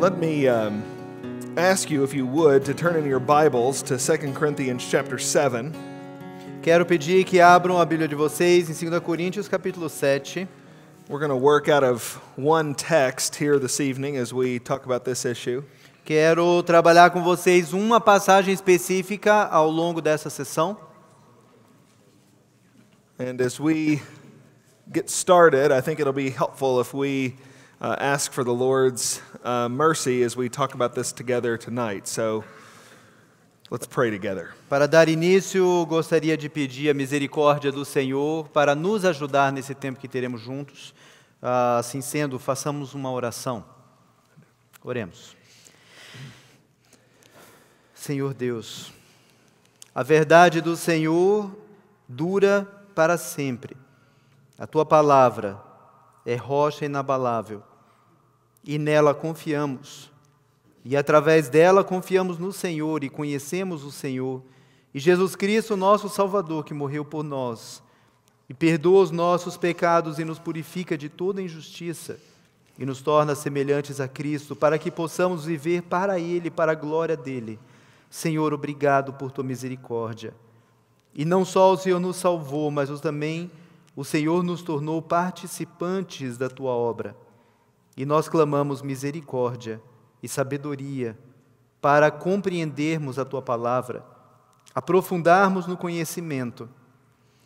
Let me ask you, if you would, to turn in your Bibles to 2 Corinthians chapter 7. Quero pedir que abram a Bíblia de vocês em 2 Coríntios capítulo 7. We're going to work out of one text here this evening as we talk about this issue. Quero trabalhar com vocês uma passagem específica ao longo dessa sessão. And as we get started, I think it'll be helpful if we ask for the Lord's mercy as we talk about this together tonight. So let's pray together. Para dar início, gostaria de pedir a misericórdia do Senhor para nos ajudar nesse tempo que teremos juntos. Assim sendo, façamos uma oração. Oremos. Senhor Deus, a verdade do Senhor dura para sempre. A Tua palavra é rocha inabalável e nela confiamos. E através dela confiamos no Senhor e conhecemos o Senhor e Jesus Cristo, nosso Salvador, que morreu por nós e perdoa os nossos pecados e nos purifica de toda injustiça e nos torna semelhantes a Cristo, para que possamos viver para Ele, para a glória dEle. Senhor, obrigado por Tua misericórdia. E não só o Senhor nos salvou, mas também o Senhor nos tornou participantes da Tua obra. E nós clamamos misericórdia e sabedoria para compreendermos a Tua palavra, aprofundarmos no conhecimento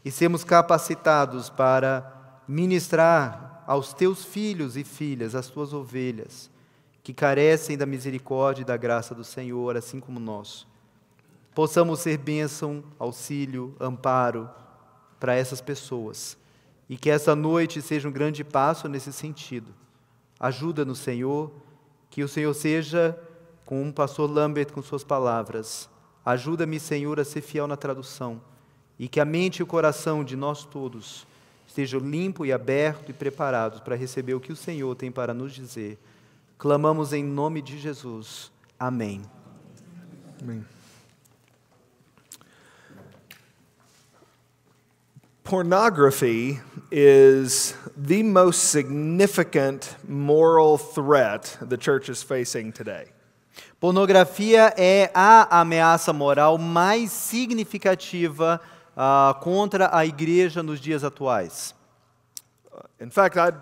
e sermos capacitados para ministrar aos Teus filhos e filhas, às Tuas ovelhas, que carecem da misericórdia e da graça do Senhor, assim como nós. Possamos ser bênção, auxílio, amparo para essas pessoas. E que essa noite seja um grande passo nesse sentido. Ajuda-nos, Senhor, que o Senhor seja com o pastor Lambert com suas palavras. Ajuda-me, Senhor, a ser fiel na tradução. E que a mente e o coração de nós todos estejam limpo e aberto e preparados para receber o que o Senhor tem para nos dizer. Clamamos em nome de Jesus. Amém. Amém. Pornography is the most significant moral threat the church is facing today. Pornografia é a ameaça moral mais significativa contra a igreja nos dias atuais. In fact, I'd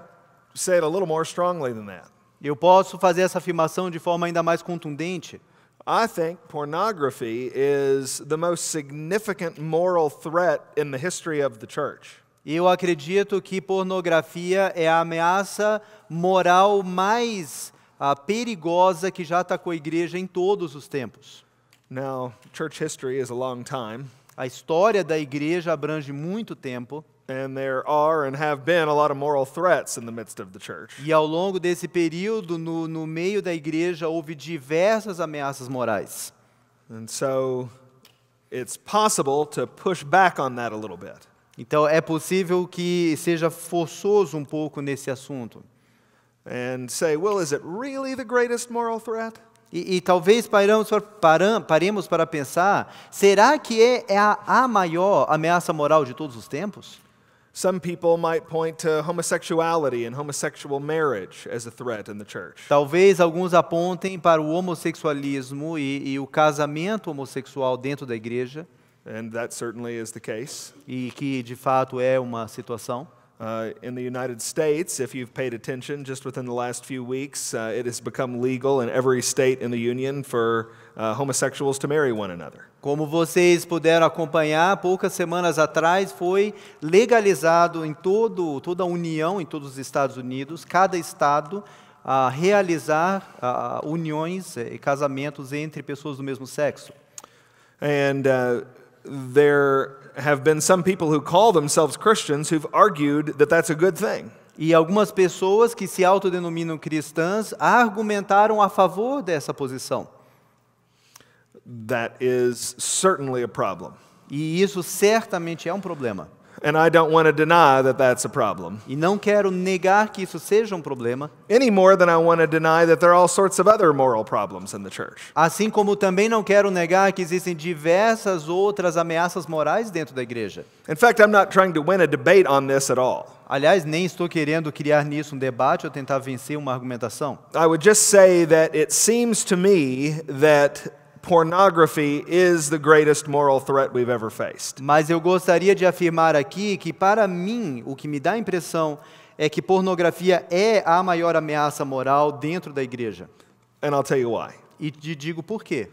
say it a little more strongly than that. Eu posso fazer essa afirmação de forma ainda mais contundente. I think pornography is the most significant moral threat in the history of the church. Eu acredito que pornografia é a ameaça moral mais perigosa que já atacou a igreja em todos os tempos. Now, church history is a long time. A história da igreja abrange muito tempo. And there are and have been a lot of moral threats in the midst of the church. E ao longo desse período, no meio da igreja, houve diversas ameaças morais. And so it's possible to push back on that a little bit. Então é possível que seja forçoso um pouco nesse assunto. And say, well, is it really the greatest moral threat? E talvez paremos para pensar, será que é a maior ameaça moral de todos os tempos? Some people might point to homosexuality and homosexual marriage as a threat in the church. Talvez alguns apontem para o homossexualismo e o casamento homossexual dentro da igreja. And that certainly is the case. E que de fato é uma situação. In the United States, if you've paid attention, just within the last few weeks, it has become legal in every state in the union for homosexuals to marry one another. Como vocês puderam acompanhar, poucas semanas atrás foi legalizado em toda a União, em todos os Estados Unidos, cada estado a realizar uniões e casamentos entre pessoas do mesmo sexo. And there have been some people who call themselves Christians who've argued that that's a good thing. E algumas pessoas que se autodenominam cristãs argumentaram a favor dessa posição. That is certainly a problem. E isso certamente é um problema. And I don't want to deny that that's a problem. E não quero negar que isso seja um problema. Any more than I want to deny that there are all sorts of other moral problems in the church. Assim como também não quero negar que existem diversas outras ameaças morais dentro da igreja. In fact, I'm not trying to win a debate on this at all. Aliás, nem estou querendo criar nisso um debate ou tentar vencer uma argumentação. I would just say that it seems to me that pornography is the greatest moral threat we've ever faced. Mas eu gostaria de afirmar aqui que, para mim, o que me dá a impressão é que pornografia é a maior ameaça moral dentro da igreja. And I'll tell you why. E te digo por quê.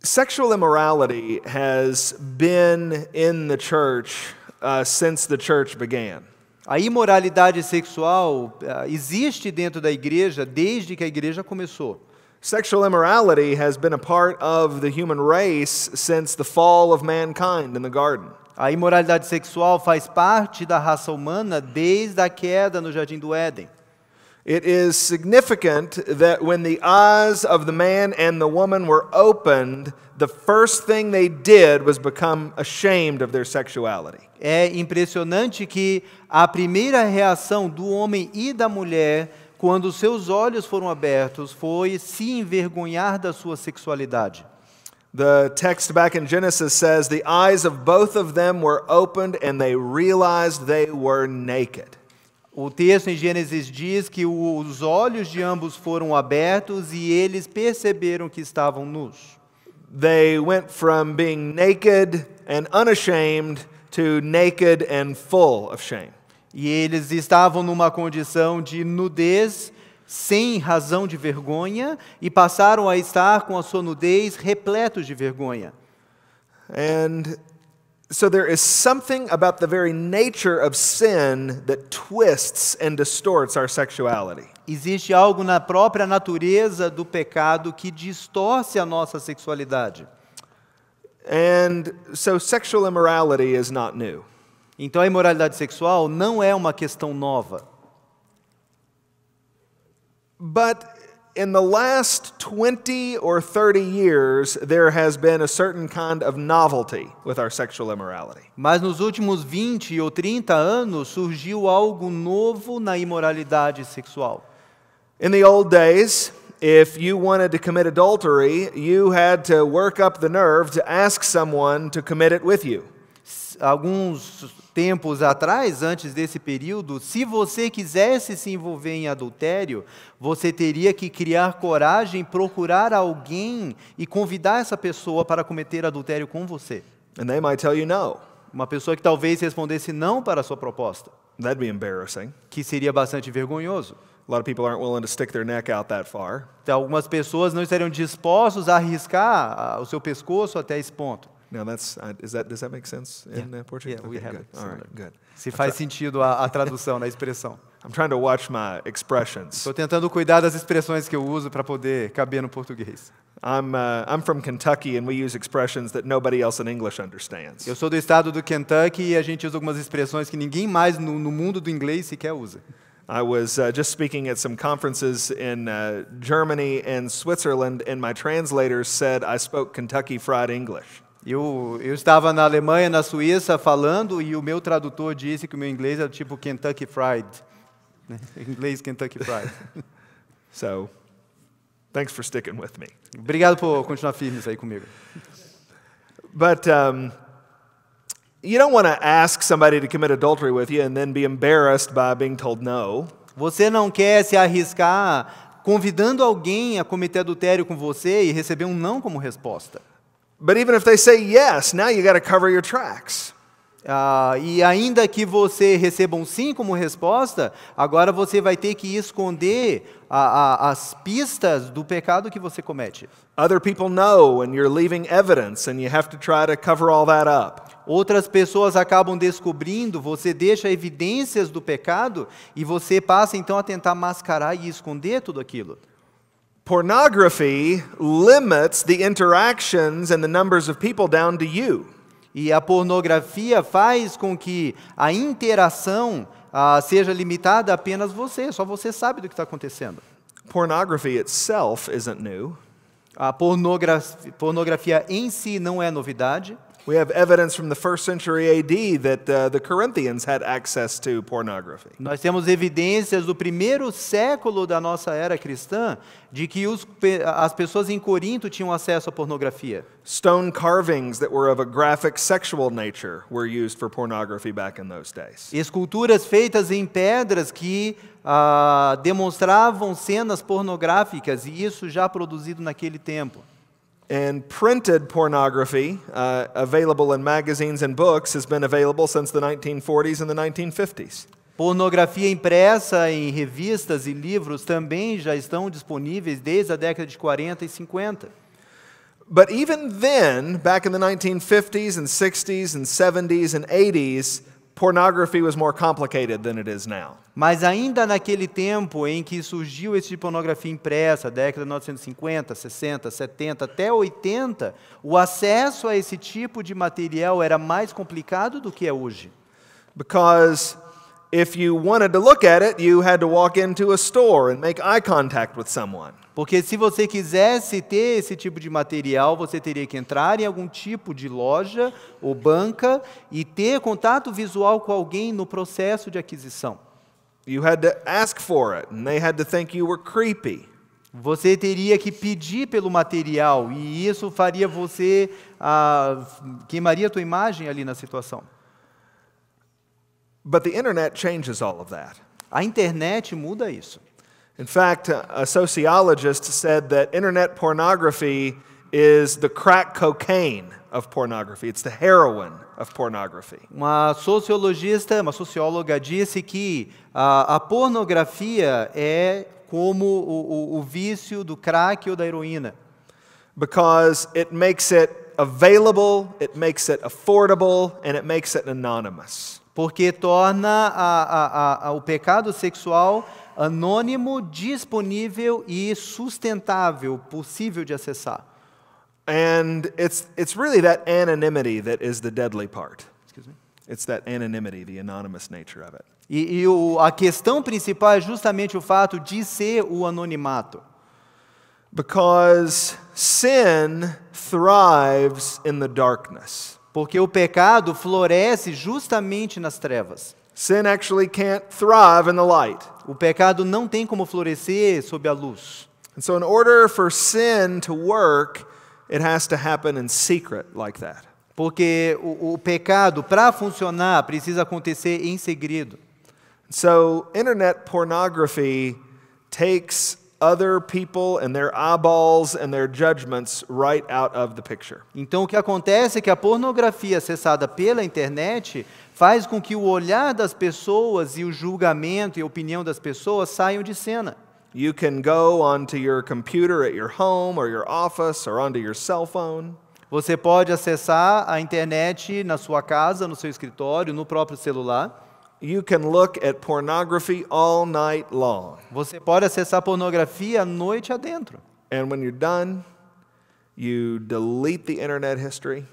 Sexual immorality has been in the church since the church began. A imoralidade sexual existe dentro da igreja desde que a igreja começou. Sexual immorality has been a part of the human race since the fall of mankind in the garden. A imoralidade sexual faz parte da raça humana desde a queda no Jardim do Éden. It is significant that when the eyes of the man and the woman were opened, the first thing they did was become ashamed of their sexuality. É impressionante que a primeira reação do homem e da mulher, quando seus olhos foram abertos, foi se envergonhar da sua sexualidade. The text back in Genesis says, the eyes of both of them were opened and they realized they were naked. O texto em Gênesis diz que os olhos de ambos foram abertos e eles perceberam que estavam nus. They went from being naked and unashamed to naked and full of shame. E eles estavam numa condição de nudez, sem razão de vergonha, e passaram a estar com a sua nudez repletos de vergonha. And so there is something about the very nature of sin that twists and distorts our sexuality. Existe algo na própria natureza do pecado que distorce a nossa sexualidade. And so sexual immorality is not new. Então a imoralidade sexual não é uma questão nova. But in the last 20 or 30 years, there has been a certain kind of novelty with our sexual immorality. Mas nos últimos 20 ou 30 anos surgiu algo novo na imoralidade sexual. In the old days, if you wanted to commit adultery, you had to work up the nerve to ask someone to commit it with you. Alguns tempos atrás, antes desse período, se você quisesse se envolver em adultério, você teria que criar coragem, procurar alguém e convidar essa pessoa para cometer adultério com você. And they might tell you no. Uma pessoa que talvez respondesse não para a sua proposta. That'd be embarrassing. Que seria bastante vergonhoso. A lot of people aren't willing to stick their neck out that far. Então, algumas pessoas não estariam dispostos a arriscar o seu pescoço até esse ponto. Now does that make sense in Portuguese? Yeah, we have it. All right, good. Se faz sentido a tradução, na expressão. I'm trying to watch my expressions. Estou tentando cuidar das expressões que eu uso para poder caber no português. I'm from Kentucky and we use expressions that nobody else in English understands. Eu sou do estado do Kentucky e a gente usa algumas expressões que ninguém mais no mundo do inglês sequer usa. I was just speaking at some conferences in Germany and Switzerland, and my translators said I spoke Kentucky Fried English. Eu estava na Alemanha, na Suíça, falando, e o meu tradutor disse que o meu inglês era tipo Kentucky Fried. Inglês Kentucky Fried. So, thanks for sticking with me. Obrigado por continuar firmes aí comigo. But you don't want to ask somebody to commit adultery with you and then be embarrassed by being told no. Você não quer se arriscar convidando alguém a cometer adultério com você e receber um não como resposta. But even if they say yes, now you got to cover your tracks. E ainda que você receba um sim como resposta, agora você vai ter que esconder as pistas do pecado que você comete. Other people know and you're leaving evidence and you have to try to cover all that up. Outras pessoas acabam descobrindo, você deixa evidências do pecado e você passa então a tentar mascarar e esconder tudo aquilo. Pornography limits the interactions and the numbers of people down to you. E a pornografia faz com que a interação seja limitada a apenas você, só você sabe do que está acontecendo. Pornography itself isn't new. A pornografia em si não é novidade. We have evidence from the first century AD that the Corinthians had access to pornography. Nós temos evidências do primeiro século da nossa era cristã de que as pessoas em Corinto tinham acesso à pornografia. Stone carvings that were of a graphic sexual nature were used for pornography back in those days. Esculturas feitas em pedras que demonstravam cenas pornográficas, e isso já produzido naquele tempo. And printed pornography, available in magazines and books, has been available since the 1940s and the 1950s. Pornografia impressa em revistas e livros também já estão disponíveis desde a década de 40 e 50. But even then, back in the 1950s and 60s and 70s and 80s, pornography was more complicated than it is now. Mas ainda naquele tempo em que surgiu esse tipo de pornografia impressa, década de 1950, 60, 70, até 80, o acesso a esse tipo de material era mais complicado do que é hoje. Because if you wanted to look at it, you had to walk into a store and make eye contact with someone. Porque se você quisesse ter esse tipo de material, você teria que entrar em algum tipo de loja ou banca e ter contato visual com alguém no processo de aquisição. You had to ask for it, and they had to think you were creepy. Você teria que pedir pelo material, e isso faria você queimaria a tua imagem ali na situação. But the internet changes all of that. A internet muda isso. In fact, a sociologist said that internet pornography is the crack cocaine of pornography. It's the heroin of pornography. Uma socióloga disse que a pornografia é como o vício do crack ou da heroína. Because it makes it available, it makes it affordable, and it makes it anonymous. Porque torna o pecado sexual anônimo, disponível e sustentável, possível de acessar. And it's really that anonymity that is the deadly part. Excuse me? It's that anonymity, the anonymous nature of it. A questão principal é justamente o fato de ser o anonimato. Because sin thrives in the darkness. Porque o pecado floresce justamente nas trevas. Sin actually can't thrive in the light. O pecado não tem como florescer sob a luz. And so in order for sin to work, it has to happen in secret like that. Porque o pecado, para funcionar, precisa acontecer em segredo. So internet pornography takes other people and their eyeballs and their judgments right out of the picture. Então o que acontece é que a pornografia acessada pela internet faz com que o olhar das pessoas e o julgamento e a opinião das pessoas saiam de cena. You can go onto your computer at your home or your office or onto your cell phone. Você pode acessar a internet na sua casa, no seu escritório, no próprio celular. You can look at pornography all night long. Você pode acessar pornografia a noite adentro. And when you're done, you delete the internet history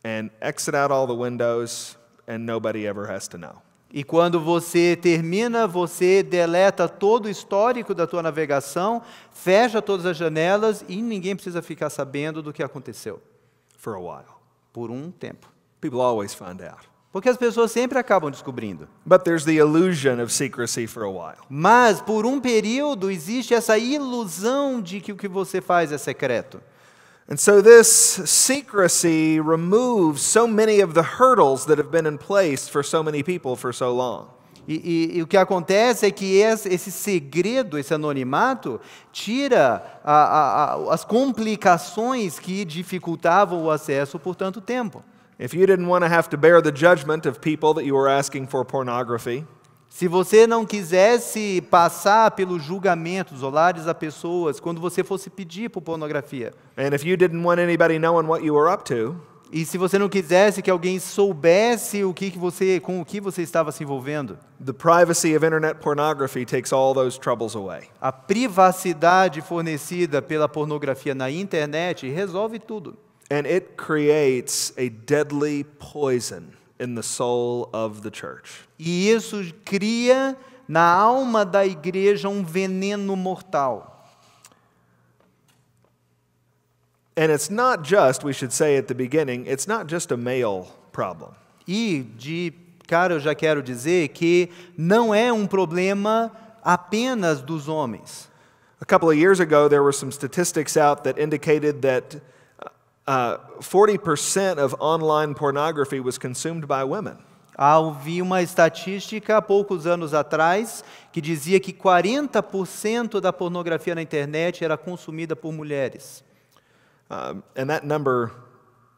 and exit out all the windows and nobody ever has to know. E quando você termina, você deleta todo o histórico da tua navegação, fecha todas as janelas e ninguém precisa ficar sabendo do que aconteceu. For a while. Por um tempo. People always find out. Porque as pessoas sempre acabam descobrindo. But there's the illusion of secrecy for a while. Mas, por um período, existe essa ilusão de que o que você faz é secreto. And so this secrecy removes so many of the hurdles that have been in place for so many people for so long. E o que acontece é que esse segredo, esse anonimato, tira as complicações que dificultavam o acesso por tanto tempo. If you didn't want to have to bear the judgment of people that you were asking for pornography, se você não quisesse passar pelo julgamento dos olhares das pessoas quando você fosse pedir por pornografia, and if you didn't want anybody knowing what you were up to, e se você não quisesse que alguém soubesse com o que você estava se envolvendo, the privacy of internet pornography takes all those troubles away. a privacidade fornecida pela pornografia na internet resolve tudo. And it creates a deadly poison in the soul of the church. E isso cria na alma da igreja um veneno mortal. And it's not just, we should say at the beginning, it's not just a male problem. E, de cara, eu já quero dizer que não é um problema apenas dos homens. A couple of years ago, there were some statistics out that indicated that 40% of online pornography was consumed by women. Havia uma estatística há poucos anos atrás que dizia que 40% da pornografia na internet era consumida por mulheres. And that number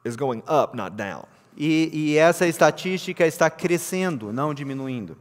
is going up, not down. E essa estatística está crescendo, não diminuindo.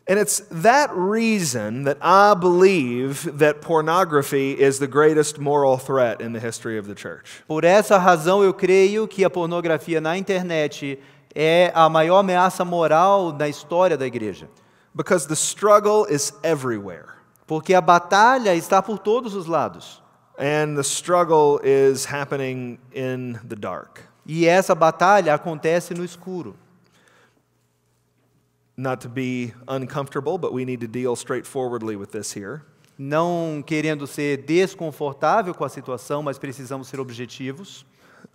And it's that reason that I believe that pornography is the greatest moral threat in the history of the church. Por essa razão eu creio que a pornografia na internet é a maior ameaça moral da história da igreja. Because the struggle is everywhere. Porque a batalha está por todos os lados. And the struggle is happening in the dark. E essa batalha acontece no escuro. Not to be uncomfortable, but we need to deal straightforwardly with this here. Não querendo ser desconfortável com a situação, mas precisamos ser objetivos.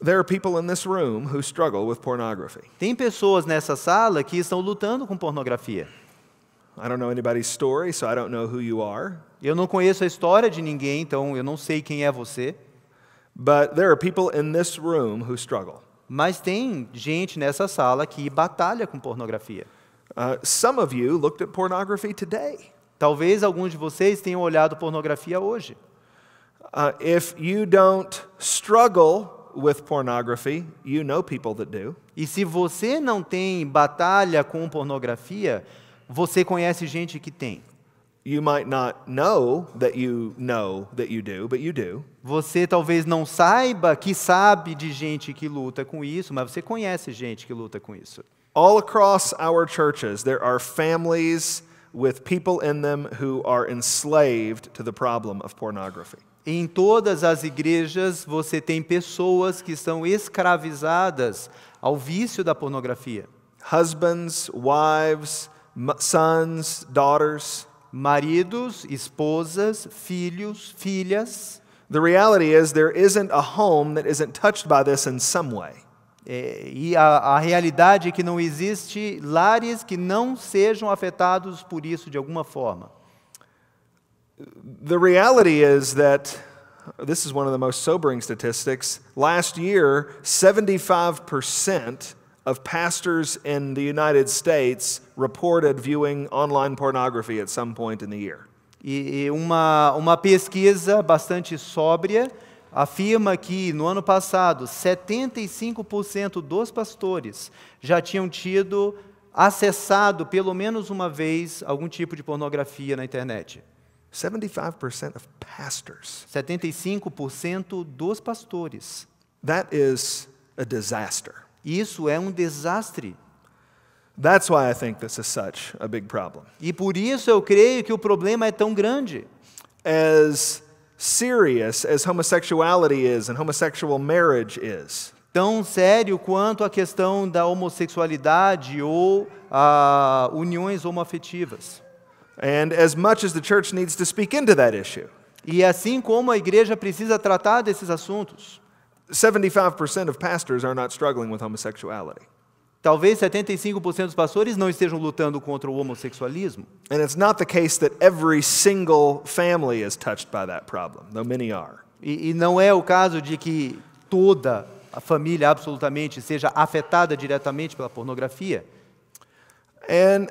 There are people in this room who struggle with pornography. Tem pessoas nessa sala que estão lutando com pornografia. I don't know anybody's story, so I don't know who you are. Eu não conheço a história de ninguém, então eu não sei quem é você. But there are people in this room who struggle. Mas tem gente nessa sala que batalha com pornografia. Some of you looked at pornography today. Talvez alguns de vocês tenham olhado pornografia hoje. If you don't struggle with pornography, you know people that do. E se você não tem batalha com pornografia, você conhece gente que tem. You might not know that you do, but you do. Você talvez não saiba que sabe de gente que luta com isso, mas você conhece gente que luta com isso. All across our churches, there are families with people in them who are enslaved to the problem of pornography. Em todas as igrejas, você tem pessoas que são escravizadas ao vício da pornografia. Husbands, wives, sons, daughters. Maridos, esposas, filhos, filhas. The reality is there isn't a home that isn't touched by this in some way. E a realidade é que não existe lares que não sejam afetados por isso de alguma forma. The reality is that, this is one of the most sobering statistics, last year 75% of pastors in the United States reported viewing online pornography at some point in the year. E uma pesquisa bastante sóbria afirma que, no ano passado, 75% dos pastores já tinham acessado, pelo menos uma vez, algum tipo de pornografia na internet. 75% of pastors. 75% dos pastores. That is a disaster. Isso é um desastre. That's why I think this is such a big problem. E por isso eu creio que o problema é tão grande. As serious as homosexuality is and homosexual marriage is. Tão sério quanto a questão da homossexualidade ou uniões homoafetivas. And as much as the church needs to speak into that issue. E assim como a igreja precisa tratar desses assuntos. 75% of pastors are not struggling with homosexuality. Talvez 75% dos pastores não estejam lutando contra o homossexualismo. And it's not the case that every single family is touched by that problem, though many are. E não é o caso de que toda a família absolutamente seja afetada diretamente pela pornografia. And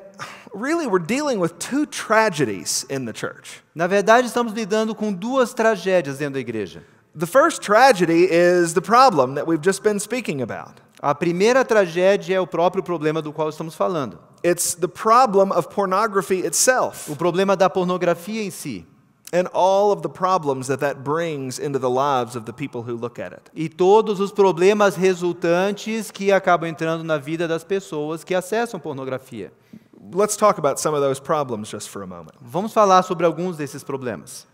really we're dealing with two tragedies in the church. Na verdade, estamos lidando com duas tragédias dentro da igreja. The first tragedy is the problem that we've just been speaking about. A primeira tragédia é o próprio problema do qual estamos falando. It's the problem of pornography itself. O problema da pornografia em si. And all of the problems that brings into the lives of the people who look at it. E todos os problemas resultantes que acabam entrando na vida das pessoas que acessam pornografia. Let's talk about some of those problems just for a moment. Vamos falar sobre alguns desses problemas.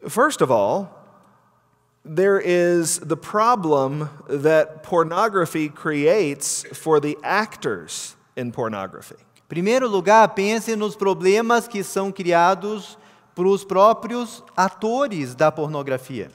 First of all, there is the problem that pornography creates for the actors in pornography. Em primeiro lugar, pense nos problemas que são criados para os próprios atores da pornografia.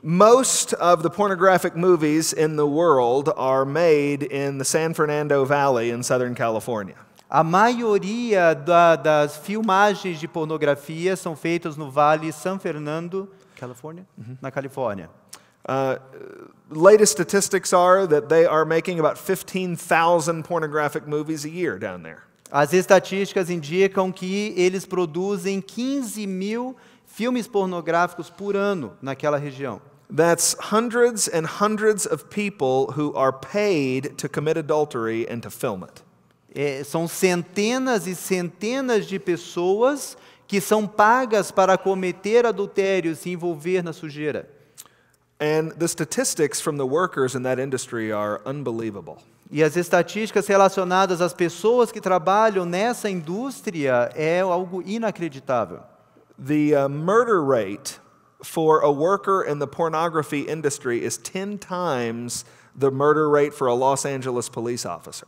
Most of the pornographic movies in the world are made in the San Fernando Valley in Southern California. A maioria das filmagens de pornografia são feitas no Vale San Fernando, Califórnia? Na Califórnia. Latest statistics are that they are making about 15,000 pornographic movies a year down there. As estatísticas indicam que eles produzem 15.000 filmes pornográficos por ano naquela região. That's hundreds and hundreds of people who are paid to commit adultery and to film it. São centenas e centenas de pessoas que são pagas para cometer adultério e se envolver na sujeira. And the statistics from the workers in that industry are unbelievable. E as estatísticas relacionadas às pessoas que trabalham nessa indústria é algo inacreditável. The murder rate for a worker in the pornography industry is 10 times the murder rate for a Los Angeles police officer.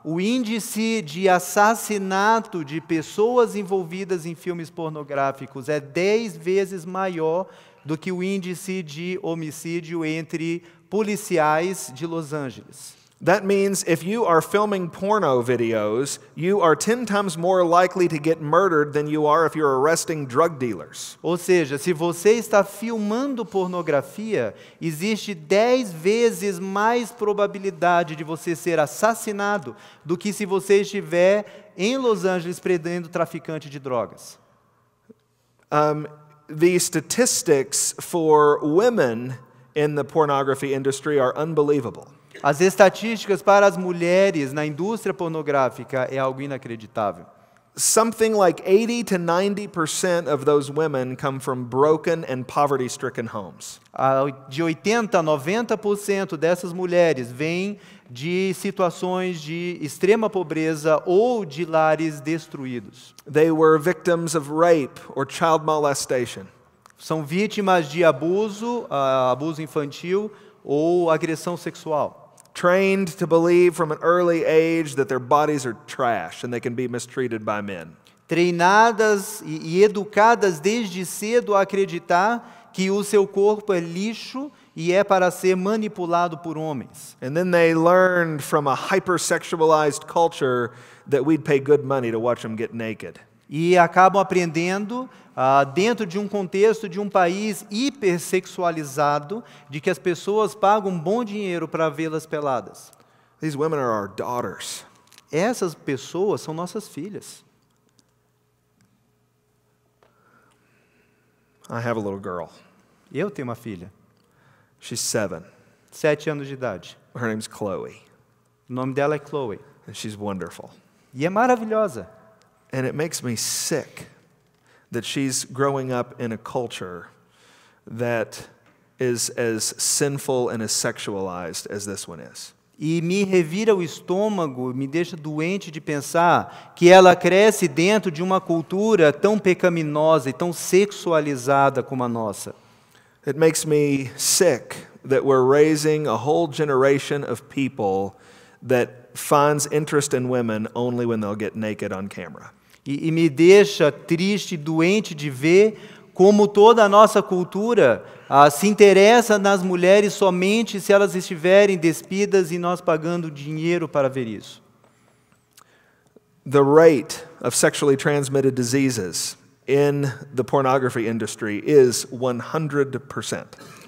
O índice de assassinato de pessoas envolvidas em filmes pornográficos é 10 vezes maior do que o índice de homicídio entre policiais de Los Angeles. That means if you are filming porno videos, you are 10 times more likely to get murdered than you are if you're arresting drug dealers. Ou seja, se você está filmando pornografia, existe 10 vezes mais probabilidade de você ser assassinado do que se você estiver em Los Angeles prendendo traficante de drogas. The statistics for women in the pornography industry are unbelievable. As estatísticas para as mulheres na indústria pornográfica é algo inacreditável. Something like 80 to 90% of those women come from broken and poverty-stricken homes. De 80 a 90% dessas mulheres vêm de situações de extrema pobreza ou de lares destruídos. They were victims of rape or child molestation. São vítimas de abuso infantil ou agressão sexual. Trained to believe from an early age that their bodies are trash and they can be mistreated by men. Treinadas e educadas desde cedo a acreditar que o seu corpo é lixo e é para ser manipulado por homens. And then they learned from a hypersexualized culture that we'd pay good money to watch them get naked. E acabam aprendendo dentro de um contexto de um país hipersexualizado, de que as pessoas pagam bom dinheiro para vê-las peladas. These women are our daughters. Essas pessoas são nossas filhas. I have a little girl. Eu tenho uma filha. She's 7. 7 anos de idade. Her name's Chloe. O nome dela é Chloe. And she's wonderful. E é maravilhosa. And it makes me sick that she's growing up in a culture that is as sinful and as sexualized as this one is. E me revira o estômago, me deixa doente de pensar que ela cresce dentro de uma cultura tão pecaminosa e tão sexualizada como a nossa. It makes me sick that we're raising a whole generation of people that finds interest in women only when they'll get naked on camera. E me deixa triste e doente de ver como toda a nossa cultura se interessa nas mulheres somente se elas estiverem despidas e nós pagando dinheiro para ver isso. The rate of sexually transmitted diseases in the pornography industry is 100%.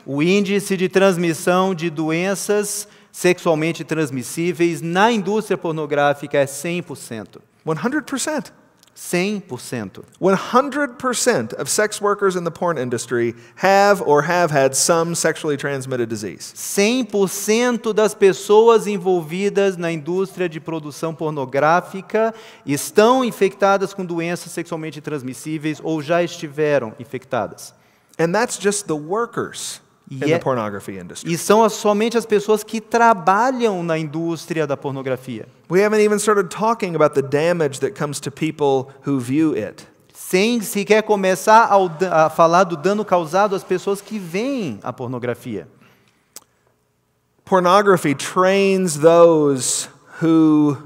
O índice de transmissão de doenças sexualmente transmissíveis na indústria pornográfica é 100%. 100%. 100%. 100% of sex workers in the porn industry have or have had some sexually transmitted disease. 100% das pessoas envolvidas na indústria de produção pornográfica estão infectadas com doenças sexualmente transmissíveis ou já estiveram infectadas. And that's just the workers in the pornography industry. E são somente as pessoas que trabalham na indústria da pornografia. We haven't even started talking about the damage that comes to people who view it. Sem sequer começar a falar do dano causado às pessoas que veem a pornografia. Pornography trains those who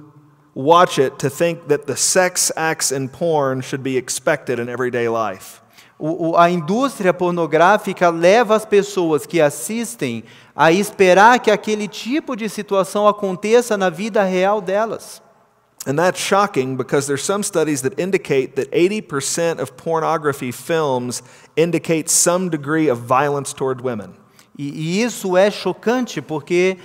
watch it to think that the sex acts in porn should be expected in everyday life. A indústria pornográfica leva as pessoas que assistem a esperar que aquele tipo de situação aconteça na vida real delas. And that's shocking because there's some studies that indicate that 80% of pornography films indicate some degree of violence toward women. E isso é chocante porque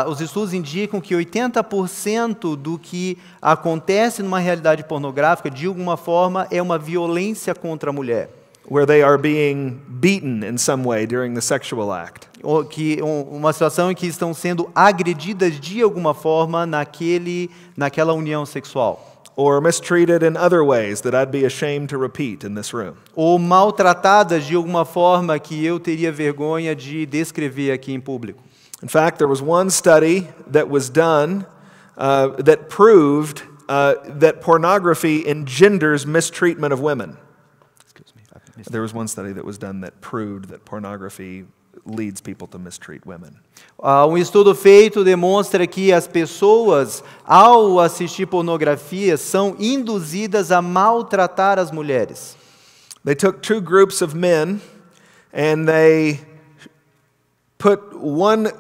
os estudos indicam que 80% do que acontece numa realidade pornográfica, de alguma forma, é uma violência contra a mulher. Where they are being beaten in some way during the sexual act. Uma situação em que estão sendo agredidas de alguma forma naquela união sexual. Or mistreated in other ways that I'd be ashamed to repeat in this room. Ou maltratadas de alguma forma que eu teria vergonha de descrever aqui em público. In fact, there was one study that was done that proved that pornography engenders mistreatment of women. There was one study that was done that proved that pornography leads people to mistreat women. Um estudo feito demonstra que as pessoas, ao assistir pornografia, são induzidas a maltratar as mulheres. They took two groups of men and they put one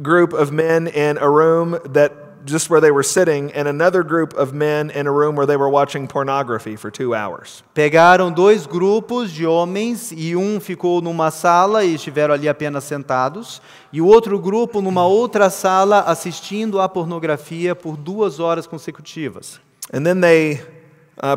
group of men in a room that just where they were sitting, and another group of men in a room where they were watching pornography for 2 hours. Pegaram dois grupos de homens e um ficou numa sala e estiveram ali apenas sentados, e o outro grupo numa outra sala assistindo à pornografia por 2 horas consecutivas. And then they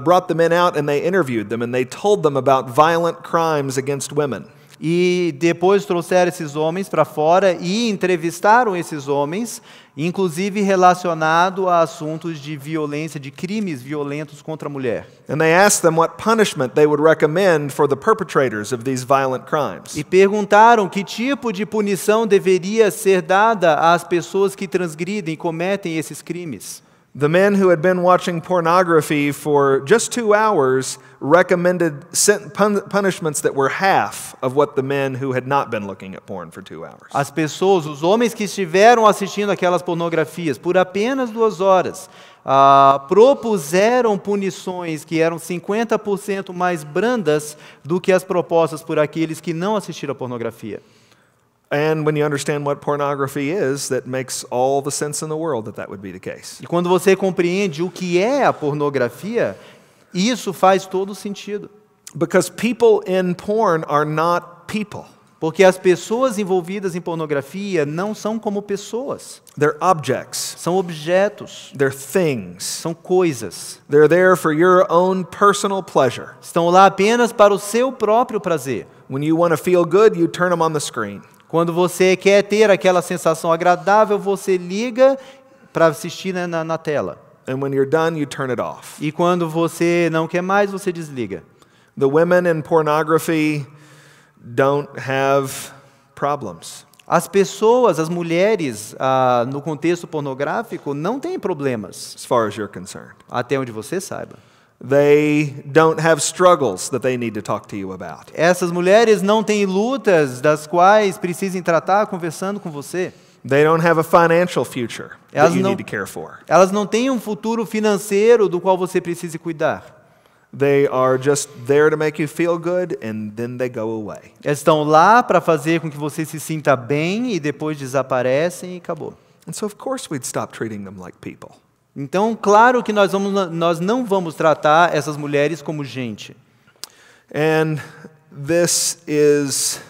brought the men out and they interviewed them and they told them about violent crimes against women. E depois trouxeram esses homens para fora e entrevistaram esses homens, inclusive relacionado a assuntos de violência, de crimes violentos contra a mulher. And they asked them what punishment they would recommend for the perpetrators of these violent crimes. E perguntaram que tipo de punição deveria ser dada às pessoas que transgridem e cometem esses crimes. The men who had been watching pornography for just 2 hours recommended punishments that were half of what the men who had not been looking at porn for 2 hours. As pessoas, os homens que estiveram assistindo aquelas pornografias por apenas 2 horas, propuseram punições que eram 50% mais brandas do que as propostas por aqueles que não assistiram a pornografia. And when you understand what pornography is, that makes all the sense in the world that would be the case. E quando você compreende o que é a pornografia, isso faz todo sentido. Because people in porn are not people. Porque as pessoas envolvidas em pornografia não são como pessoas. They're objects. São objetos. They're things. São coisas. They're there for your own personal pleasure. Estão lá apenas para o seu próprio prazer. When you want to feel good, you turn them on the screen. Quando você quer ter aquela sensação agradável, você liga para assistir na tela. And when you're done, you turn it off. E quando você não quer mais, você desliga. The women in pornography don't have problems. As pessoas, as mulheres, no contexto pornográfico, não têm problemas. As far as you're concerned. Até onde você saiba. They don't have struggles that they need to talk to you about. Essas mulheres não têm lutas das quais precisem tratar conversando com você. They don't have a financial future that you need to care for. Elas não têm um futuro financeiro do qual você precise cuidar. They are just there to make you feel good and then they go away. Estão lá para fazer com que você se sinta bem e depois desaparecem e acabou. And so of course we'd stop treating them like people. Então, claro que nós não vamos tratar essas mulheres como gente. And this is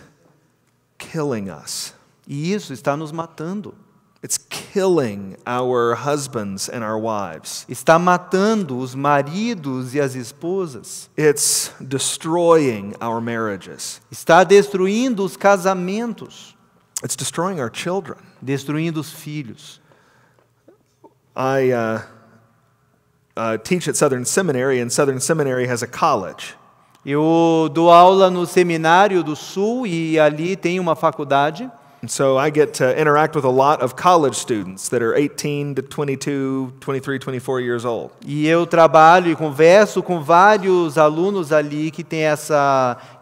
killing us. E isso está nos matando. It's killing our husbands and our wives. Está matando os maridos e as esposas. It's destroying our marriages. Está destruindo os casamentos. It's destroying our children. Destruindo os filhos. I teach at Southern Seminary, and Southern Seminary has a college. Eu dou aula no Seminário do Sul e ali tem uma faculdade. And so I get to interact with a lot of college students that are 18 to 22, 23, 24 years old. E eu trabalho e converso com vários alunos ali que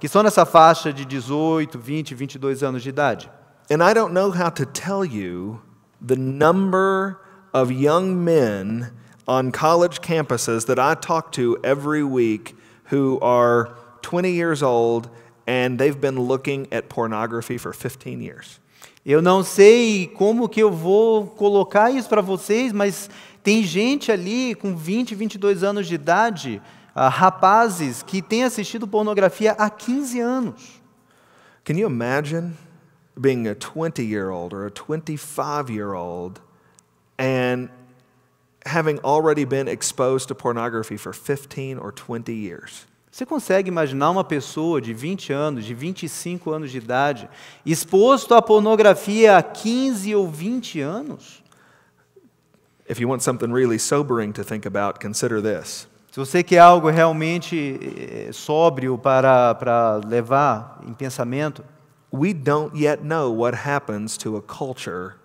estão nessa faixa de 18, 20, 22 anos de idade. And I don't know how to tell you the number of young men on college campuses that I talk to every week who are 20 years old and they've been looking at pornography for 15 years. Eu não sei como que eu vou colocar isso para vocês, mas tem gente ali com 20, 22 anos de idade, rapazes, que têm assistido pornografia há 15 anos. Can you imagine being a 20-year-old or a 25-year-old and having already been exposed to pornography for 15 or 20 years? Você consegue imaginar uma pessoa de 20 anos, de 25 anos de idade, exposto à pornografia há 15 ou 20 anos? If you want something really sobering to think about, consider this. Se você quer algo realmente sóbrio para levar em pensamento, We don't yet know what happens to a culture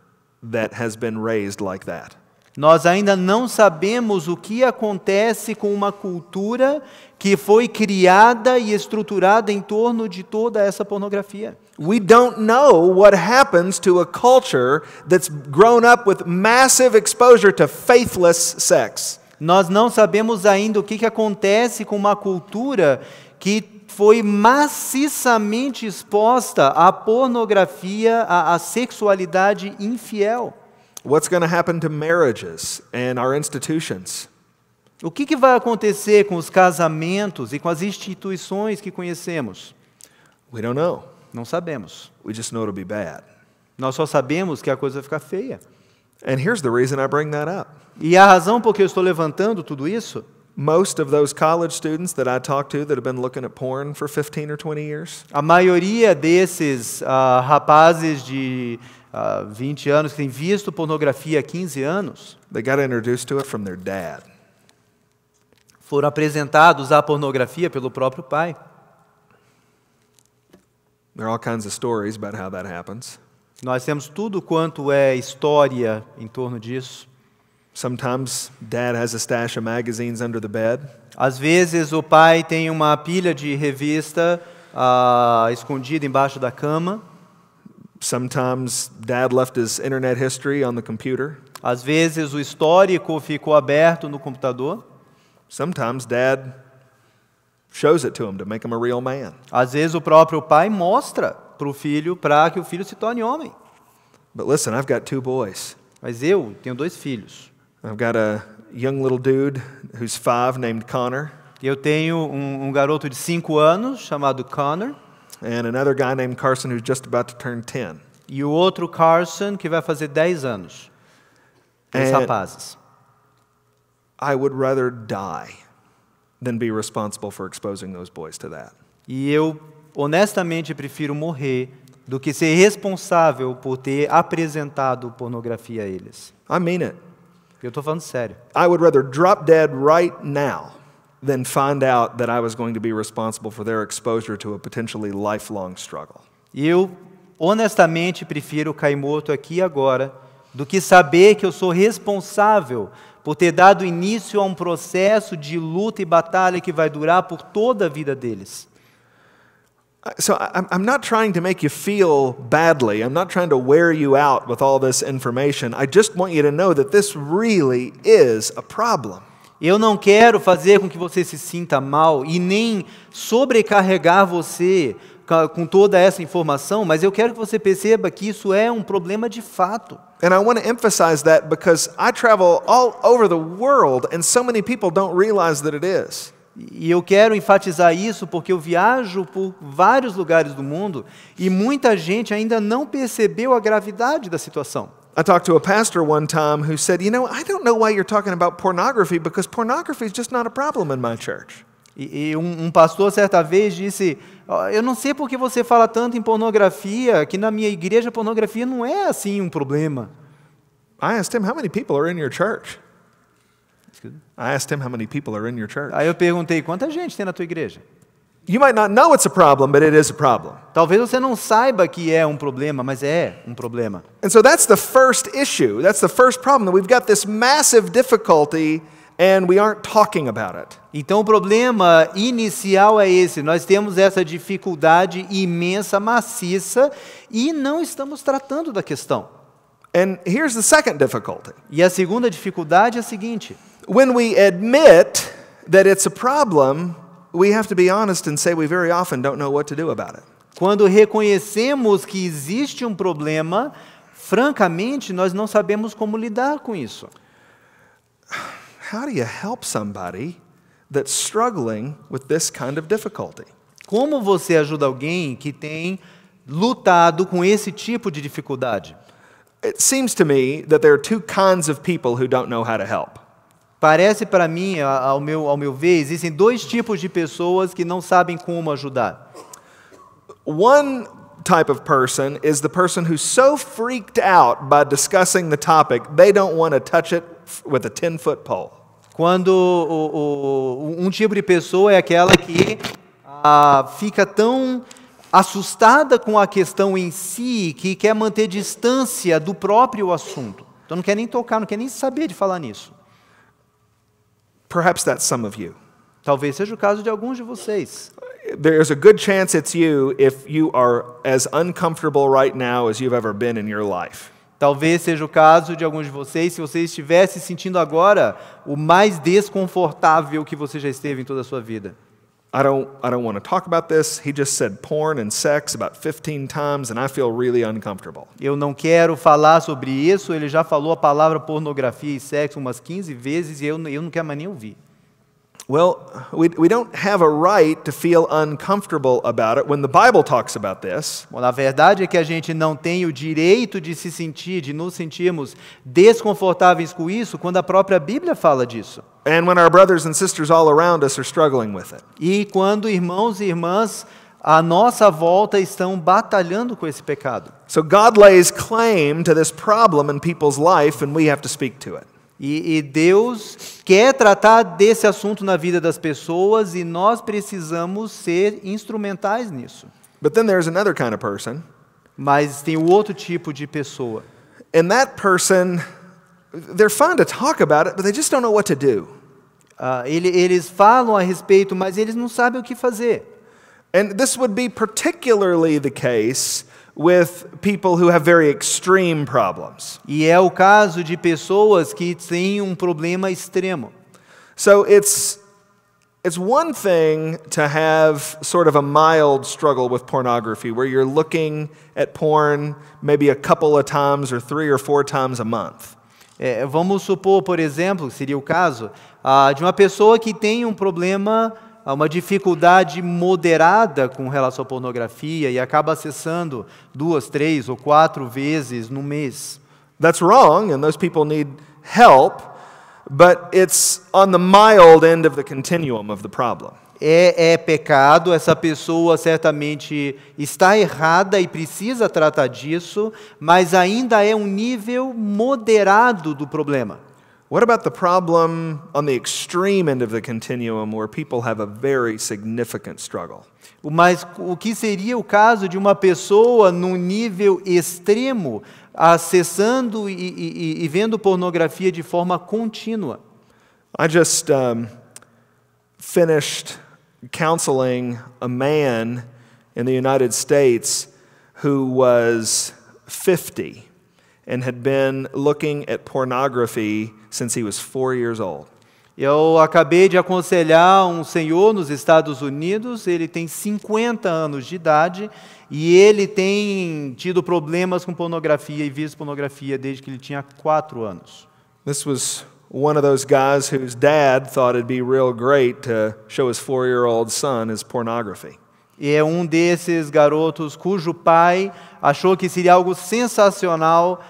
that has been raised like that. nós ainda não sabemos o que acontece com uma cultura que foi criada e estruturada em torno de toda essa pornografia. We don't know what happens to a culture that's grown up with massive exposure to faithless sex. Nós não sabemos ainda o que acontece com uma cultura que foi maciçamente exposta à pornografia, à sexualidade infiel. What's going to happen to marriages and our institutions? O que vai acontecer com os casamentos e com as instituições que conhecemos? We don't know. Não sabemos. We just know it'll be bad. Nós só sabemos que a coisa vai ficar feia. And here's the reason I bring that up. E a razão por que eu estou levantando tudo isso, Most of those college students that I talk to that have been looking at porn for 15 or 20 years, a maioria desses rapazes de 20 anos que têm visto pornografia há 15 anos, they got introduced to it from their dad. foram apresentados à pornografia pelo próprio pai. There are all kinds of stories about how that happens. Nós temos tudo quanto é história em torno disso. Sometimes dad has a stash of magazines under the bed. Às vezes o pai tem uma pilha de revista escondida embaixo da cama. Sometimes dad left his internet history on the computer. Às vezes o histórico ficou aberto no computador. Sometimes dad shows it to him to make him a real man. Às vezes o próprio pai mostra para o filho, para que o filho se torne homem. But listen, I've got 2 boys. Mas eu tenho 2 filhos. I've got a young little dude who's 5 named Connor, Eu tenho um garoto de 5 anos chamado Connor and another guy named Carson who's just about to turn 10. e o outro Carson que vai fazer 10 anos. 2 And- rapazes. I would rather die than be responsible for exposing those boys to that. E eu honestamente prefiro morrer do que ser responsável por ter apresentado pornografia a eles. I mean it. Eu estou falando sério. I would rather drop dead right now than find out that I was going to be responsible for their exposure to a potentially lifelong struggle. E eu honestamente prefiro cair morto aqui agora do que saber que eu sou responsável por ter dado início a um processo de luta e batalha que vai durar por toda a vida deles. So I'm not trying to make you feel badly. I'm not trying to wear you out with all this information. I just want you to know that this really is a problem. Eu não quero fazer com que você se sinta mal e nem sobrecarregar você com toda essa informação, mas eu quero que você perceba que isso é um problema de fato. And I want to emphasize that because I travel all over the world and so many people don't realize that it is. E eu quero enfatizar isso porque eu viajo por vários lugares do mundo e muita gente ainda não percebeu a gravidade da situação. I talked to a pastor one time who said, "You know, I don't know why you're talking about pornography because pornography is just not a problem in my church." E um pastor certa vez disse, eu não sei por que você fala tanto em pornografia, que na minha igreja pornografia não é assim um problema. I asked him, "How many people are in your church?" I asked him how many people are in your church. Aí eu perguntei, quanta gente tem na tua igreja? You might not know it's a problem, but it is a problem. Talvez você não saiba que é um problema, mas é um problema. And so that's the first issue. That's the first problem, that we've got this massive difficulty and we aren't talking about it. Então o problema inicial é esse, nós temos essa dificuldade imensa, maciça, e não estamos tratando da questão. And here's the second difficulty. E a segunda dificuldade é a seguinte, When we admit that it's a problem, we have to be honest and say we very often don't know what to do about it. Quando reconhecemos que existe um problema, francamente, nós não sabemos como lidar com isso. How do you help somebody that's struggling with this kind of difficulty? Como você ajuda alguém que tem lutado com esse tipo de dificuldade? It seems to me that there are two kinds of people who don't know how to help. Parece para mim, ao meu ver, existem dois tipos de pessoas que não sabem como ajudar. One type of person is the person who's so freaked out by discussing the topic, they don't want to touch it with a 10-foot pole. Quando um tipo de pessoa é aquela que fica tão assustada com a questão em si que quer manter distância do próprio assunto. Então não quer nem tocar, não quer nem saber de falar nisso. Perhaps that's some of you. Talvez seja o caso de alguns de vocês. There's a good chance it's you if you are as uncomfortable right now as you've ever been in your life. Talvez seja o caso de alguns de vocês, se você estiver se sentindo agora o mais desconfortável que você já esteve em toda a sua vida. I don't want to talk about this. He just said porn and sex about 15 times and I feel really uncomfortable. Eu não quero falar sobre isso, ele já falou a palavra pornografia e sexo umas 15 vezes e eu não quero mais nem ouvir. Well, we don't have a right to feel uncomfortable about it when the Bible talks about this. Bom, na verdade é que a gente não tem o direito de se sentir, de nos sentirmos desconfortáveis com isso quando a própria Bíblia fala disso. And when our brothers and sisters all around us are struggling with it. E quando irmãos e irmãs à nossa volta estão batalhando com esse pecado. So God lays claim to this problem in people's life and we have to speak to it. E Deus quer tratar desse assunto na vida das pessoas e nós precisamos ser instrumentais nisso. But then there's another kind of person. Mas tem o outro tipo de pessoa. And that person, they're fine to talk about it, but they just don't know what to do. Eles falam a respeito, mas eles não sabem o que fazer. And this would be particularly the case with people who have very extreme problems. E é o caso de pessoas que têm um problema extremo. So it's one thing to have sort of a mild struggle with pornography where you're looking at porn maybe a couple of times or 3 or 4 times a month. Vamos supor, por exemplo, seria o caso de uma pessoa que tem um problema, uma dificuldade moderada com relação à pornografia e acaba acessando 2, 3 ou 4 vezes no mês. That's wrong, and those people need help, but it's on the mild end of the continuum of the problem. É pecado, essa pessoa certamente está errada e precisa tratar disso, mas ainda é um nível moderado do problema. What about the problem on the extreme end of the continuum where people have a very significant struggle? Mas o que seria o caso de uma pessoa num nível extremo, acessando e vendo pornografia de forma contínua? I just finished counseling a man in the United States who was 50 and had been looking at pornography since he was 4 years old. Eu acabei de aconselhar um senhor nos Estados Unidos, ele tem 50 anos de idade e ele tem tido problemas com pornografia e visto pornografia desde que ele tinha 4 anos. This was one of those guys whose dad thought it'd be real great to show his 4-year-old son his pornography. E é um desses garotos cujo pai achou que seria algo sensacional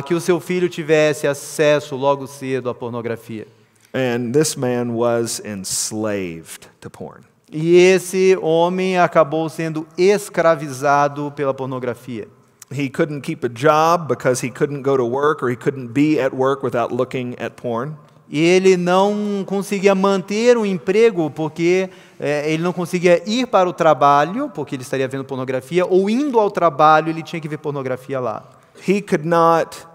que o seu filho tivesse acesso logo cedo à pornografia. And this man was enslaved to porn. E esse homem acabou sendo escravizado pela pornografia. He couldn't keep a job because he couldn't go to work or he couldn't be at work without looking at porn. E ele não conseguia manter um emprego porque ele não conseguia ir para o trabalho, porque ele estaria vendo pornografia, ou indo ao trabalho ele tinha que ver pornografia lá. He could not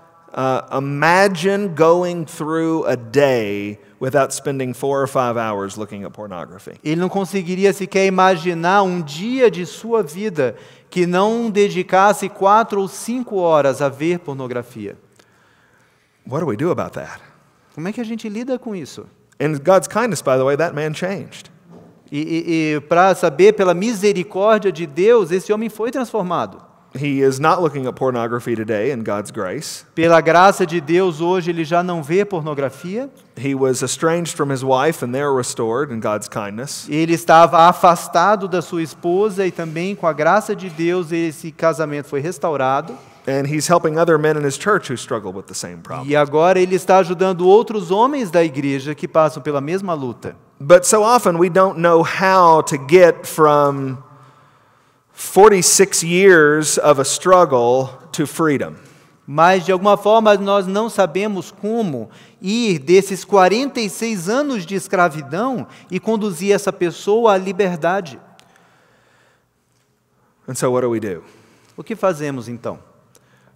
imagine going through a day without spending 4 or 5 hours looking at pornography. Ele não conseguiria sequer imaginar um dia de sua vida que não dedicasse 4 ou 5 horas a ver pornografia. What do we do about that? Como é que a gente lida com isso? In God's kindness, by the way, that man changed. E para saber, pela misericórdia de Deus, esse homem foi transformado. He is not looking at pornography today in God's grace. Pela graça de Deus, hoje ele já não vê pornografia. He was estranged from his wife and they're restored in God's kindness. Ele estava afastado da sua esposa e também com a graça de Deus esse casamento foi restaurado. And he's helping other men in his church who struggle with the same problem. E agora ele está ajudando outros homens da igreja que passam pela mesma luta. But so often we don't know how to get from 46 years of a struggle to freedom. Mas de alguma forma nós não sabemos como ir desses 46 anos de escravidão e conduzir essa pessoa à liberdade. And so what do? O que fazemos então?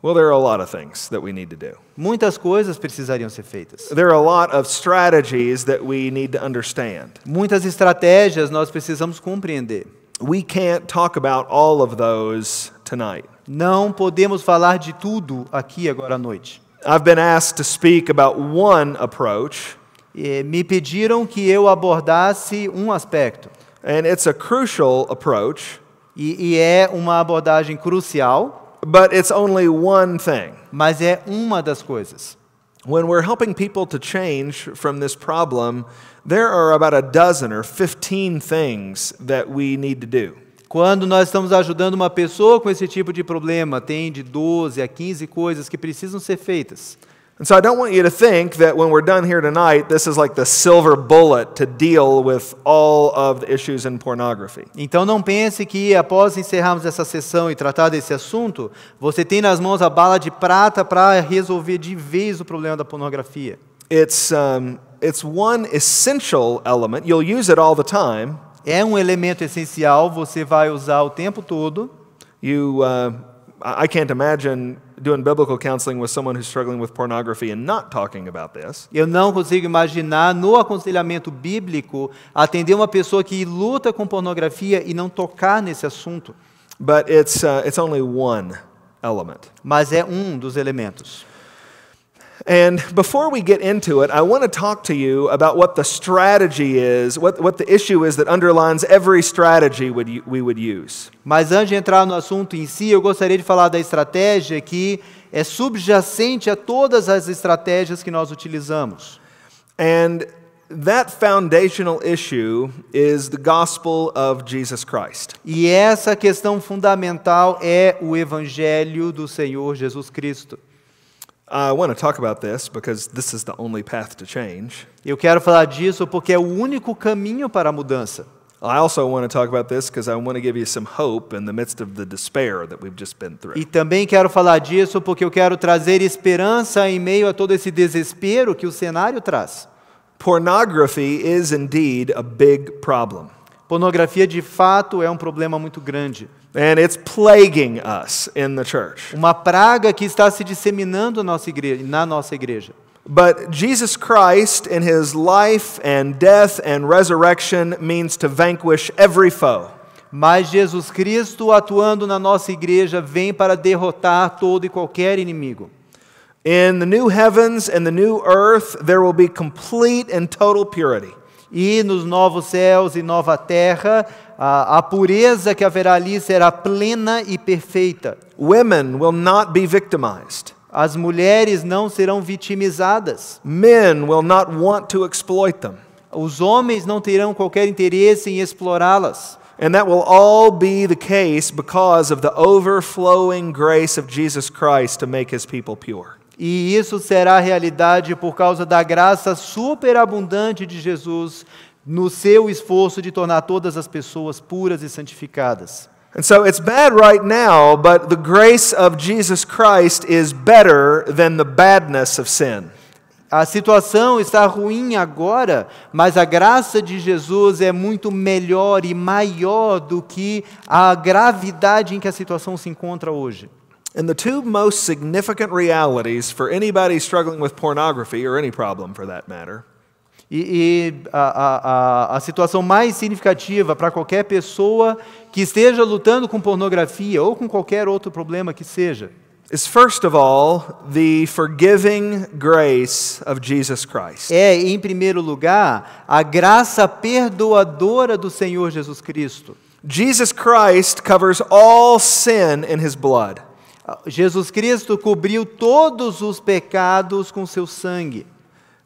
Well, there are a lot of things that we need to do. Muitas coisas precisariam ser feitas. There are a lot of strategies that we need to understand. Muitas estratégias nós precisamos compreender. We can't talk about all of those tonight. Não podemos falar de tudo aqui agora à noite. I've been asked to speak about one approach. Me pediram que eu abordasse um aspecto. And it's a crucial approach. E é uma abordagem crucial. But it's only one thing. Mas é uma das coisas. When we're helping people to change from this problem, there are about a dozen or 15 things that we need to do. Quando nós estamos ajudando uma pessoa com esse tipo de problema, tem de 12 a 15 coisas que precisam ser feitas. And so I don't want you to think that when we're done here tonight, this is like the silver bullet to deal with all of the issues in pornography. Então não pense que após encerrarmos essa sessão e tratar desse assunto, você tem nas mãos a bala de prata para resolver de vez o problema da pornografia. It's one essential element. You'll use it all the time. É um elemento essencial, você vai usar o tempo todo. I can't imagine doing biblical counseling with someone who's struggling with pornography and not talking about this. Eu não consigo imaginar no aconselhamento bíblico atender uma pessoa que luta com pornografia e não tocar nesse assunto. But it's only one element. Mas é um dos elementos. And before we get into it, I want to talk to you about what the strategy is, what the issue is that underlines every strategy we would use. Mas antes de entrar no assunto em si, eu gostaria de falar da estratégia que é subjacente a todas as estratégias que nós utilizamos. And that foundational issue is the gospel of Jesus Christ. E essa questão fundamental é o Evangelho do Senhor Jesus Cristo. I want to talk about this because this is the only path to change. Eu quero falar disso porque é o único caminho para a mudança. I also want to talk about this because I want to give you some hope in the midst of the despair that we've just been through. E também quero falar disso porque eu quero trazer esperança em meio a todo esse desespero que o cenário traz. Pornography is indeed a big problem. Pornografia de fato é um problema muito grande. And it's plaguing us in the church. Uma praga que está se disseminando na nossa igreja. But Jesus Christ in his life and death and resurrection means to vanquish every foe. Mas Jesus Cristo atuando na nossa igreja vem para derrotar todo e qualquer inimigo. In the new heavens and the new earth there will be complete and total purity. E nos novos céus e nova terra, a pureza que haverá ali será plena e perfeita. Women will not be victimized. As mulheres não serão vitimizadas. Men will not want to exploit them. Os homens não terão qualquer interesse em explorá-las. And that will all be the case because of the overflowing grace of Jesus Christ to make his people pure. E isso será realidade por causa da graça superabundante de Jesus no seu esforço de tornar todas as pessoas puras e santificadas. And so it's bad right now, but the grace of Jesus Christ is better than the badness of sin. A situação está ruim agora, mas a graça de Jesus é muito melhor e maior do que a gravidade em que a situação se encontra hoje. And the two most significant realities for anybody struggling with pornography, or any problem for that matter, a situação mais significativa para qualquer pessoa que esteja lutando com pornografia ou com qualquer outro problema que seja, is first of all the forgiving grace of Jesus Christ. É, em primeiro lugar, a graça perdoadora do Senhor Jesus Cristo. Jesus Christ covers all sin in his blood. Jesus Cristo cobriu todos os pecados com seu sangue.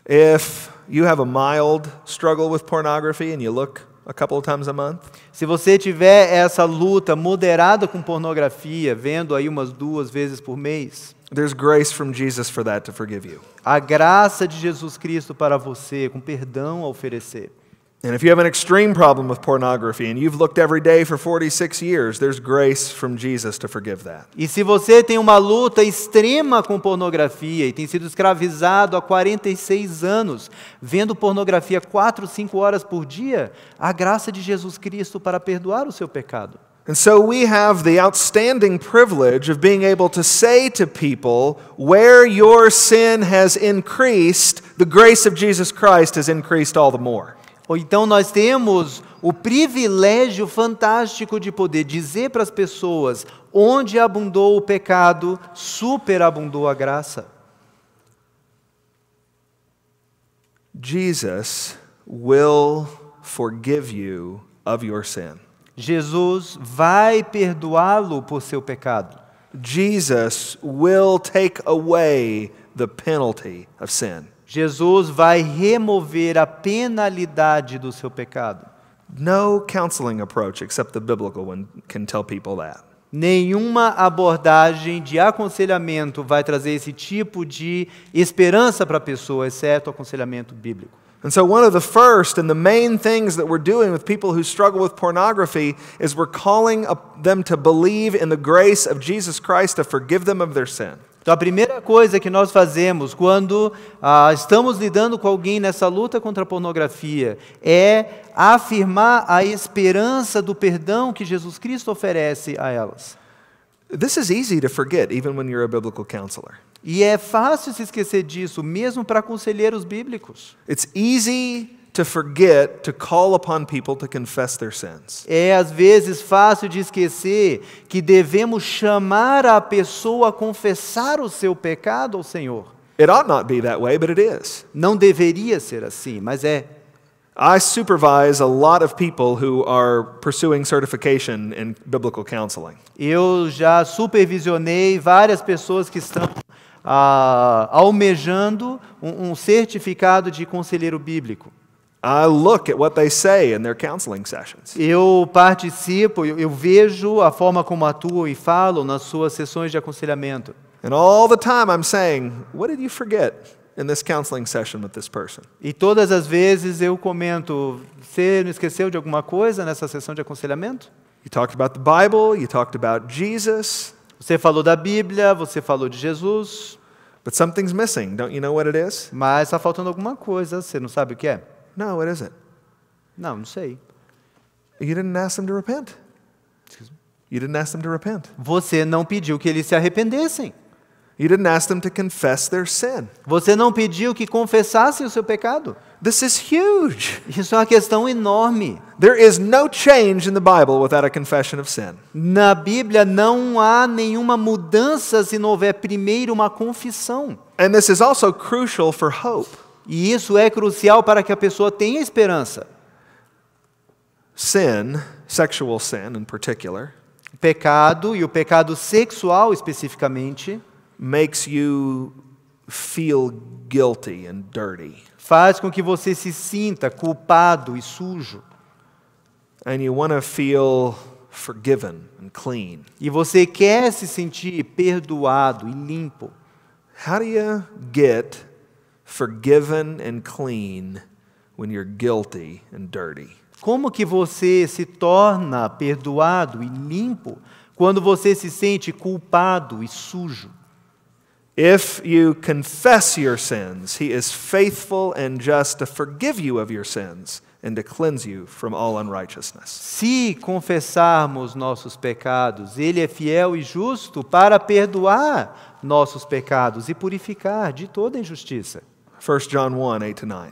If you have a mild struggle with pornography and you look a couple of times a month, Se você tiver essa luta moderada com pornografia, vendo aí umas 2 vezes por mês, there's grace from Jesus for that to forgive you. a graça de Jesus Cristo para você, com perdão a oferecer. And if you have an extreme problem with pornography and you've looked every day for 46 years, there's grace from Jesus to forgive that. E se você tem uma luta extrema com pornografia e tem sido escravizado há 46 anos, vendo pornografia 4, 5 horas por dia, a graça de Jesus Cristo para perdoar o seu pecado. And so we have the outstanding privilege of being able to say to people, where your sin has increased, the grace of Jesus Christ has increased all the more. Ou então nós temos o privilégio fantástico de poder dizer para as pessoas, onde abundou o pecado, superabundou a graça. Jesus will forgive you of your sin. Jesus vai perdoá-lo por seu pecado. Jesus will take away the penalty of sin. Jesus vai remover a penalidade do seu pecado. No counseling approach except the biblical one can tell people that. Nenhuma abordagem de aconselhamento vai trazer esse tipo de esperança para a pessoa, exceto o aconselhamento bíblico. And so one of the first and the main things that we're doing with people who struggle with pornography is we're calling them to believe in the grace of Jesus Christ to forgive them of their sin. Então, a primeira coisa que nós fazemos quando estamos lidando com alguém nessa luta contra a pornografia é afirmar a esperança do perdão que Jesus Cristo oferece a elas. This is easy to forget even when you're a biblical counselor. E é fácil se esquecer disso, mesmo para conselheiros bíblicos. It's easy to forget to call upon people to confess their sins. É às vezes fácil de esquecer que devemos chamar a pessoa a confessar o seu pecado ao Senhor. It ought not be that way, but it is. Não deveria ser assim, mas é. I supervise a lot of people who are pursuing certification in biblical counseling. Eu já supervisionei várias pessoas que estão almejando um certificado de conselheiro bíblico. I look at what they say in their counseling sessions. Eu participo, eu vejo a forma como atuam e falam nas suas sessões de aconselhamento. And all the time I'm saying, what did you forget in this counseling session with this person? E todas as vezes eu comento, você não esqueceu de alguma coisa nessa sessão de aconselhamento? You talked about the Bible, you talked about Jesus, Você falou da Bíblia, você falou de Jesus, but something's missing. Don't you know what it is? mas está faltando alguma coisa, você não sabe o que é? No, it isn't. Não sei. You didn't ask them to repent. You didn't ask them to repent. Você não pediu que eles se arrependessem. You didn't ask them to confess their sin. Você não pediu que confessassem o seu pecado. This is huge. Isso é uma questão enorme. There is no change in the Bible without a confession of sin. Na Bíblia não há nenhuma mudança se não houver primeiro uma confissão. And this is also crucial for hope. E isso é crucial para que a pessoa tenha esperança. Sin, sexual sin in particular, O pecado, e o pecado sexual especificamente, makes you feel guilty and dirty. faz com que você se sinta culpado e sujo. And you want to feel forgiven and clean. E você quer se sentir perdoado e limpo. How do you get forgiven and clean when you're guilty and dirty? Como que você se torna perdoado e limpo quando você se sente culpado e sujo? If you confess your sins, he is faithful and just to forgive you of your sins and to cleanse you from all unrighteousness. Se confessarmos nossos pecados, ele é fiel e justo para perdoar nossos pecados e purificar de toda injustiça. 1 John 1, 8-9.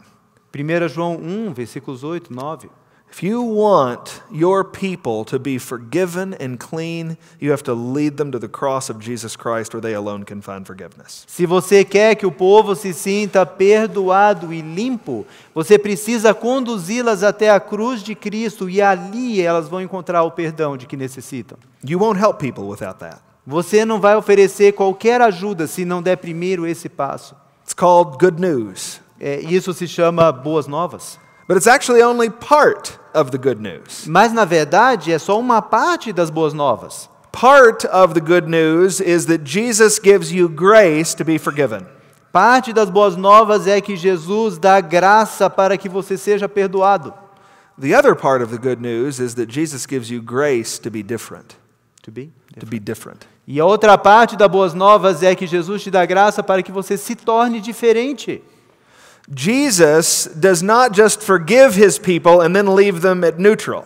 1 João 1, versículos 8, 9. If you want your people to be forgiven and clean, you have to lead them to the cross of Jesus Christ, where they alone can find forgiveness. Se você quer que o povo se sinta perdoado e limpo, você precisa conduzi-las até a cruz de Cristo e ali elas vão encontrar o perdão de que necessitam. You won't help people without that. Você não vai oferecer qualquer ajuda se não der primeiro esse passo. It's called good news. Isso se chama boas novas. But it's actually only part of the good news. Mas, na verdade, é só uma parte das boas novas. Part of the good news is that Jesus gives you grace to be forgiven. Parte das boas novas é que Jesus dá graça para que você seja perdoado. The other part of the good news is that Jesus gives you grace to be different. To be different. E a outra parte das boas novas é que Jesus te dá graça para que você se torne diferente. Jesus does not just forgive his people and then leave them at neutral.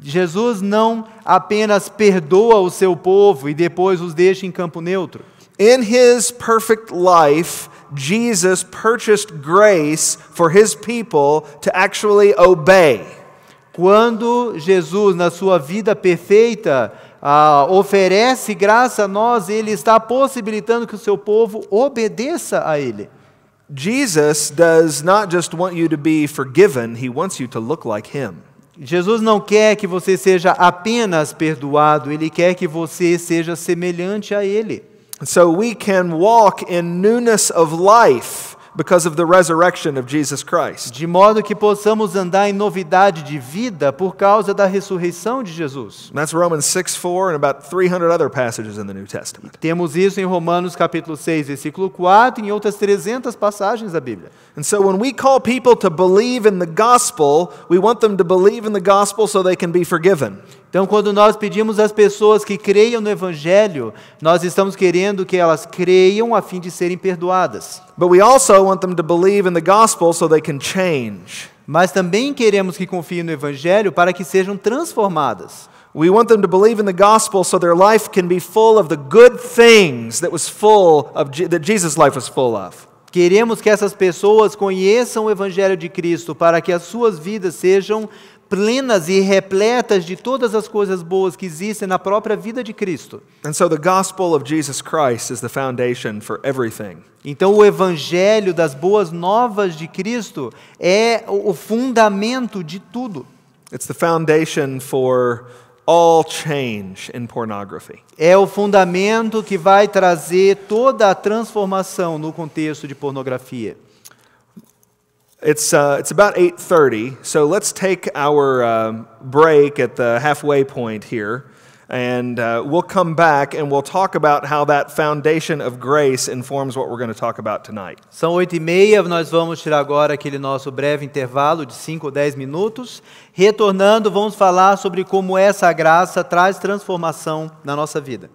Jesus não apenas perdoa o seu povo e depois os deixa em campo neutro. In his perfect life, Jesus purchased grace for his people to actually obey. Quando Jesus, na sua vida perfeita, oferece graça a nós, ele está possibilitando que o seu povo obedeça a ele. Jesus does not just want you to be forgiven, he wants you to look like him. Jesus não quer que você seja apenas perdoado, ele quer que você seja semelhante a ele. So we can walk in newness of life because of the resurrection of Jesus Christ. De modo que possamos andar em novidade de vida por causa da ressurreição de Jesus. And that's Romans 6:4 and about 300 other passages in the New Testament. Temos isso em Romanos capítulo 6, versículo 4, e em outras 300 passagens da Bíblia. And so when we call people to believe in the gospel, we want them to believe in the gospel so they can be forgiven. Então, quando nós pedimos às pessoas que creiam no Evangelho, nós estamos querendo que elas creiam a fim de serem perdoadas. But we also want them to believe in the gospel so they can change. Mas também queremos que confiem no Evangelho para que sejam transformadas. We want them to believe in the gospel so their life can be full of the good things that that Jesus' life was full of. Queremos que essas pessoas conheçam o Evangelho de Cristo para que as suas vidas sejam plenas e repletas de todas as coisas boas que existem na própria vida de Cristo. And so the gospel of Jesus Christ is the foundation for everything. Então o evangelho das boas novas de Cristo é o fundamento de tudo. It's the foundation for all change in pornography. É o fundamento que vai trazer toda a transformação no contexto de pornografia. It's about 8:30, so let's take our break at the halfway point here, and we'll come back and we'll talk about how that foundation of grace informs what we're going to talk about tonight. São 8:30, nós vamos tirar agora aquele nosso breve intervalo de 5 ou 10 minutos. Retornando, vamos falar sobre como essa graça traz transformação na nossa vida.